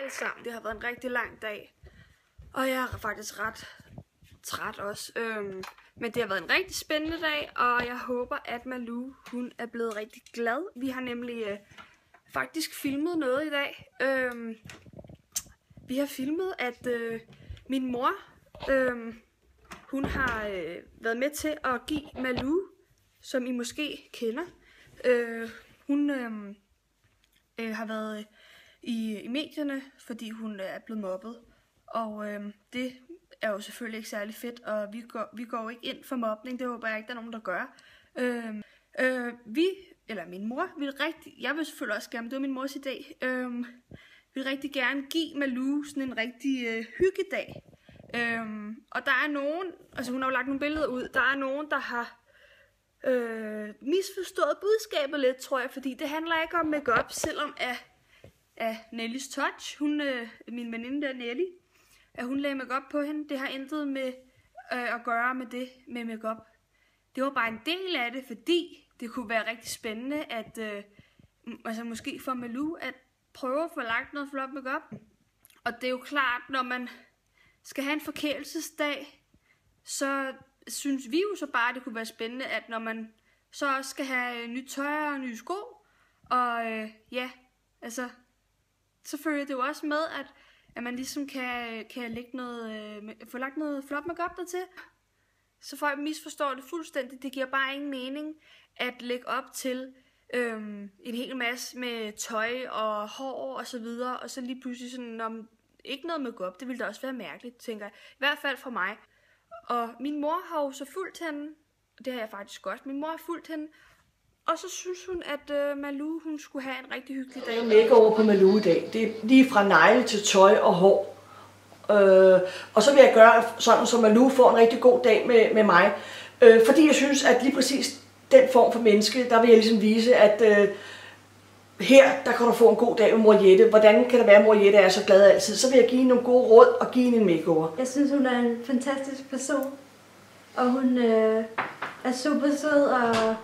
alle sammen. Det har været en rigtig lang dag. Og jeg er faktisk ret træt også. Men det har været en rigtig spændende dag. Og jeg håber, at Malou, hun er blevet rigtig glad. Vi har nemlig faktisk filmet noget i dag. Vi har filmet, at min mor, hun har været med til at give Malou, som I måske kender. Hun har været i medierne, fordi hun er blevet mobbet. Og det er jo selvfølgelig ikke særlig fedt, og vi går jo ikke ind for mobning. Det håber jeg ikke, der er nogen, der gør. Min mor vil jeg vil selvfølgelig også gerne, det var min mors idé, vil rigtig gerne give Malou sådan en rigtig hyggedag. Og der er nogen, altså hun har jo lagt nogle billeder ud, der er nogen, der har misforstået budskabet lidt, tror jeg, fordi det handler ikke om make-up, selvom af Nellys touch, min veninde der Nelly, at hun lagde make-up på hende, det har intet med at gøre med det med make-up. Det var bare en del af det, fordi det kunne være rigtig spændende, at måske for Malou at prøve at få lagt noget flot make-up. Og det er jo klart, når man skal have en forkælelsesdag, så synes vi jo så bare, at det kunne være spændende, at når man så også skal have nyt tøj og nye sko, og så følger det jo også med, at man ligesom kan lægge få lagt noget flot make-up dertil. Så folk misforstår det fuldstændig. Det giver bare ingen mening at lægge op til en hel masse med tøj og hår og så videre, og så lige pludselig sådan, om ikke noget make-up, det ville da også være mærkeligt, tænker jeg. I hvert fald for mig. Og min mor har jo så fulgt hende, og det har jeg faktisk godt. Min mor har fulgt hende, og så synes hun, at Malou, hun skulle have en rigtig hyggelig dag. Jeg lægger over på Malou i dag. Det er lige fra negle til tøj og hår. Og så vil jeg gøre sådan, så Malou får en rigtig god dag med mig. Fordi jeg synes, at lige præcis den form for menneske, der vil jeg ligesom vise, at her, der kan du få en god dag med mor Jette. Hvordan kan det være, at mor Jette er så glad altid? Så vil jeg give hende nogle gode råd og give hende en makeover. Jeg synes, hun er en fantastisk person. Og hun er super sød og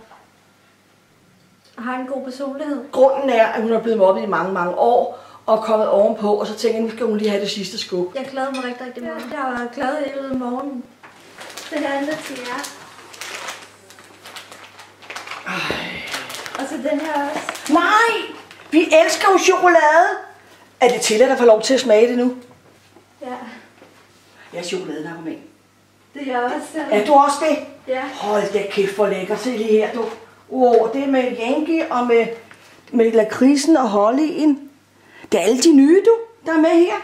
har en god personlighed. Grunden er, at hun er blevet mobbet i mange, mange år og kommet ovenpå, og så tænker jeg, nu skal hun lige have det sidste skub. Jeg glæder mig rigtig, rigtig meget. Jeg var glad hele morgenen. Det her andet til jer. Og så den her også. Nej! Vi elsker jo chokolade! Er det til, at der får lov til at smage det nu? Ja. Jeg er chokoladenarkoman. Det er jeg også. Er du også det? Ja. Hold da kæft, hvor lækker. Se lige her, du. Det er med Yankee og med lakridsen og hollyen. Det er alle de nye, der er med her.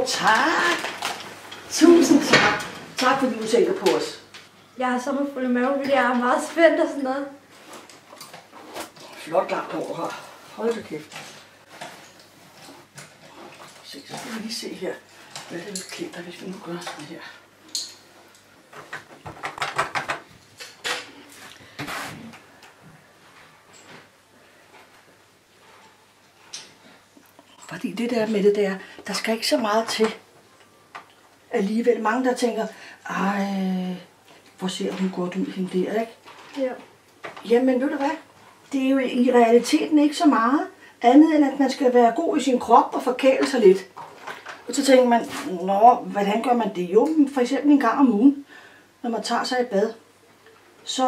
Tak. Tusind tak. Tak, fordi du tænker på os. Jeg har sommerfuld i maven, fordi jeg er meget spændt og sådan noget. Flot langt hår her. Hold da kæft. Så skal vi lige se her, hvad det vil klæde dig, hvis vi nu gør sådan her. Fordi det der med det der skal ikke så meget til. Alligevel mange, der tænker, ej, hvor ser hun godt ud, hende der, ikke? Ja. Jamen, ved du hvad? Det er jo i realiteten ikke så meget andet, end at man skal være god i sin krop og forkæle sig lidt. Og så tænker man, hvordan gør man det? Jo, for eksempel en gang om ugen, når man tager sig et bad, så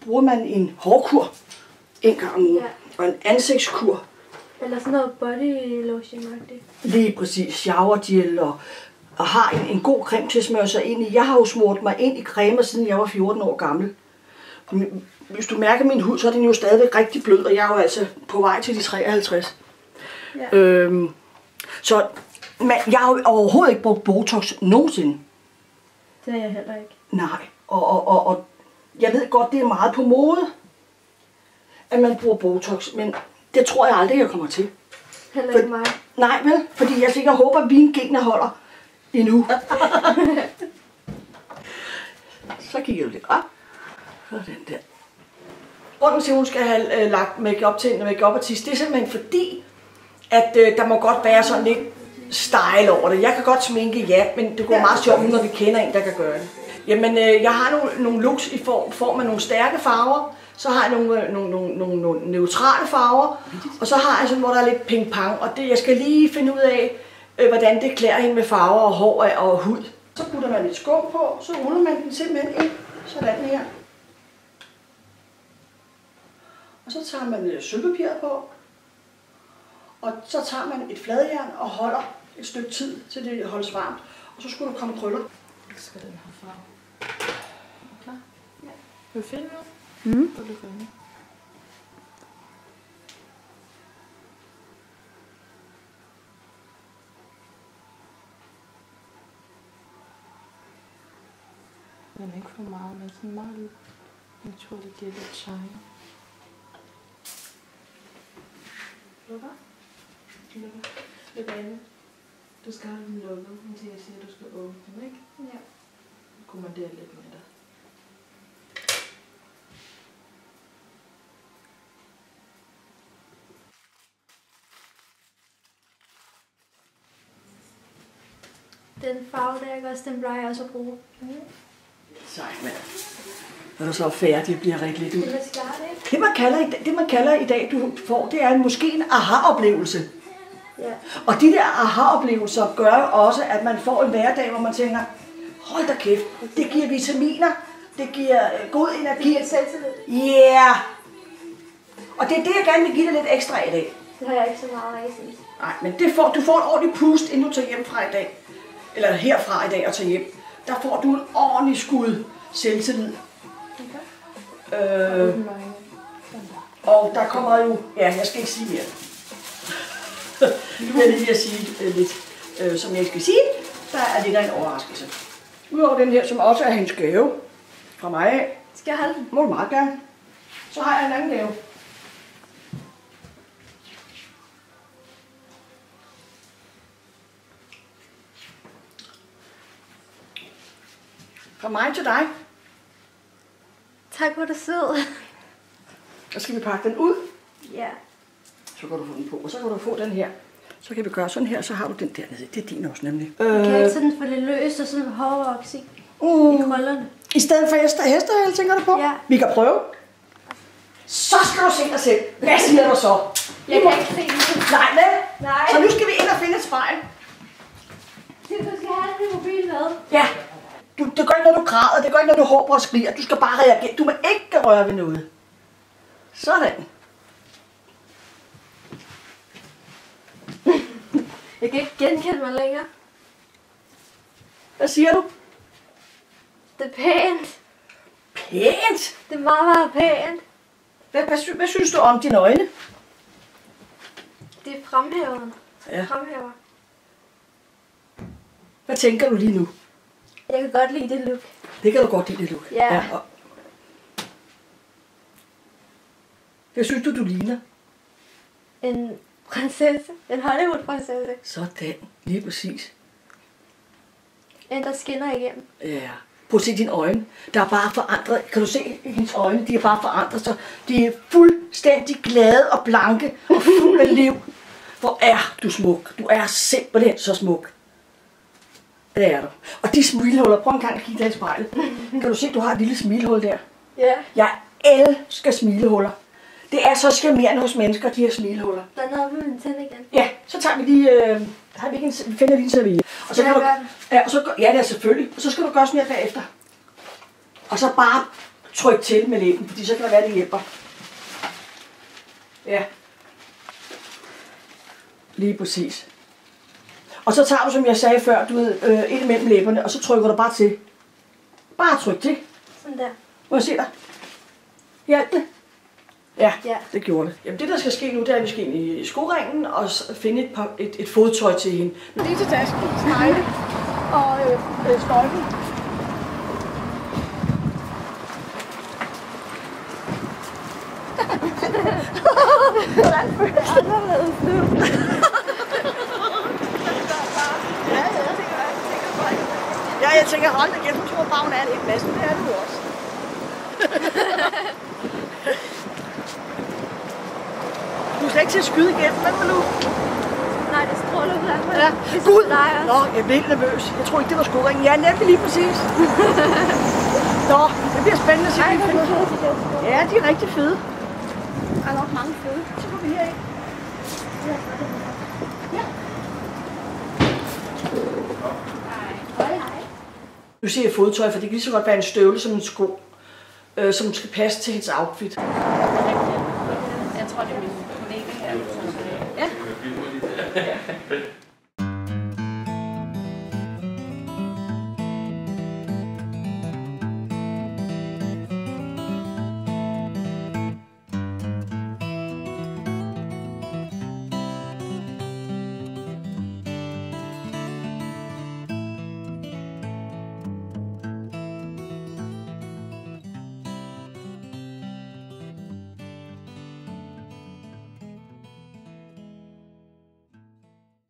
bruger man en hårkur en gang om ugen, og en ansigtskur. Eller sådan noget body lotion-agtigt. Lige præcis, showergel og har en god creme til at smøre sig ind i. Jeg har jo smurt mig ind i cremer, siden jeg var 14 år gammel. Og hvis du mærker min hud, så er den jo stadigvæk rigtig blød, og jeg er jo altså på vej til de 53. Ja. Så jeg har jo overhovedet ikke brugt Botox nogensinde. Det har jeg heller ikke. Nej, og jeg ved godt, det er meget på mode, at man bruger Botox, men det tror jeg aldrig, jeg kommer til. Heller ikke mig. Nej, vel? Fordi jeg sikkert håber, at mine gener holder endnu. Så kigger du lidt op. Sådan der. Grunden til, at hun skal have lagt make-up til en make-up-artist, det er simpelthen fordi, at der må godt være sådan lidt style over det. Jeg kan godt sminke, ja, men det går meget sjovt, når vi kender en, der kan gøre det. Jamen, jeg har nogle looks i form af nogle stærke farver, Så har jeg nogle neutrale farver, og så har jeg sådan, hvor der er lidt ping-pong, og det, jeg skal lige finde ud af, hvordan det klæder hende med farver og hår og hud. Så putter man lidt skum på, så ruller man den simpelthen ind, sådan her. Og så tager man sølvpapiret på, og så tager man et fladjern og holder et stykke tid, til det holdes varmt. Og så skulle der komme krøller. Skal den have farve? Klar? Ja. Vil du finde noget? Mm. Den er ikke for meget, men sådan meget lidt. Jeg tror, det giver lidt shine. Lukker? Lukker. Lidt andet. Du skal have den lukket, indtil jeg siger, at du skal åbne den, ikke? Ja. Kommandere lidt med dig. Den farve der, ikke også, den plejer jeg også at bruge. Sej, mand. Når du så er færdig, det bliver rigtig lidt ud. Det er mascara, ikke? Det man kalder i dag, du får, det er måske en aha-oplevelse. Ja. Og de der aha-oplevelser gør også, at man får en hverdag, hvor man tænker, hold da kæft, det giver vitaminer, det giver god energi. Det giver selvtillid. Yeah! Og det er det, jeg gerne vil give dig lidt ekstra af i dag. Det har jeg ikke så meget af, synes. Nej, men du får et ordentligt pust, inden du tager hjem fra i dag. Eller herfra i dag og tager hjem. Der får du et ordentligt skud selvtillid. Okay. Og der kommer jo... Ja, jeg skal ikke sige mere. Nu vil jeg lige sige lidt, som jeg ikke skal sige. Der er lidt af en overraskelse. Udover den her, som også er hendes gave fra mig af. Skal jeg holde den? Må du meget gerne. Så har jeg en anden gave. Fra mig til dig. Tak, hvor du sød. Så skal vi pakke den ud. Ja. Så kan du få den på, og så kan du få den her. Så kan vi gøre sådan her, så har du den dernede. Det er din også nemlig. Jeg kan ikke sådan få det løst og sådan hårvoks i krøllerne. I stedet for hestehale, tænker du på? Ja. Vi kan prøve. Så skal du se dig selv. Hvad siger du så? Jeg kan ikke se det. Nej, vel? Nej. Så nu skal vi ind og finde et spejl. Du skal have din mobil med. Ja. Det gør ikke, når du græder. Det gør ikke, når du råber og skriger. Du skal bare reagere. Du må ikke røre ved noget. Sådan. Jeg kan ikke genkende mig længere. Hvad siger du? Det er pænt. Pænt. Det er meget, meget pænt. Hvad synes du om dine øjne? Det er fremhævende. Ja. Fremhæver. Hvad tænker du lige nu? Jeg kan godt lide det look. Det kan du godt lide, det look. Ja. Og hvad synes du ligner? En prinsesse. En Hollywood-prinsesse. Sådan. Lige præcis. En, der skinner igennem. Ja. Prøv at se dine øjne. Der er bare forandret. Kan du se hendes øjne? De er bare forandret sig. De er fuldstændig glade og blanke og fuld af liv. Hvor er du smuk. Du er simpelthen så smuk. Det er du. Og de smilehuller. Prøv en gang at kigge der i spejlet. Kan du se, du har et lille smilehul der? Ja. Jeg elsker smilehuller. Det er så charmerende hos mennesker, de her smilehuller. Der er noget med min tænd igen. Ja, så tager vi lige, vi finder lige en serviette. Og så Skal kan jeg du, gøre ja, og så, ja, det er selvfølgelig. Og så skal du gøre sådan her bagefter. Og så bare tryk til med læben, fordi så kan det være, det hjælper. Ja. Lige præcis. Og så tager du, som jeg sagde før, du ved, ind imellem læberne, og så trykker du bare til. Bare tryk til. Sådan der. Må jeg se dig? Hjælp det? Ja, Ja. det gjorde det. Jamen det, der skal ske nu, det er, at vi skal ind i skoringen og finde et fodtøj til hende. Lige til tasken, snegle og stolpen. Hvordan føles det? Anderledes nu. Ja, jeg tænker, hold da kæft, hun tror bare, hun er en hel masse, men det er du også. Du skal ikke til at skyde igennem, hvad nu? Nej, det stråler ud af mig. Ja. Gud! Nå, jeg blev helt nervøs. Jeg tror ikke, det var skoringen. Ja, nemlig lige præcis. Nå, det bliver spændende at se. Ja, de er rigtig fede. Der er nok mange fede. Så går vi herind. Nu siger jeg fodtøj, for det kan lige så godt være en støvle som en sko, som skal passe til hendes outfit. Jeg tror, det er min kollega her. Ja.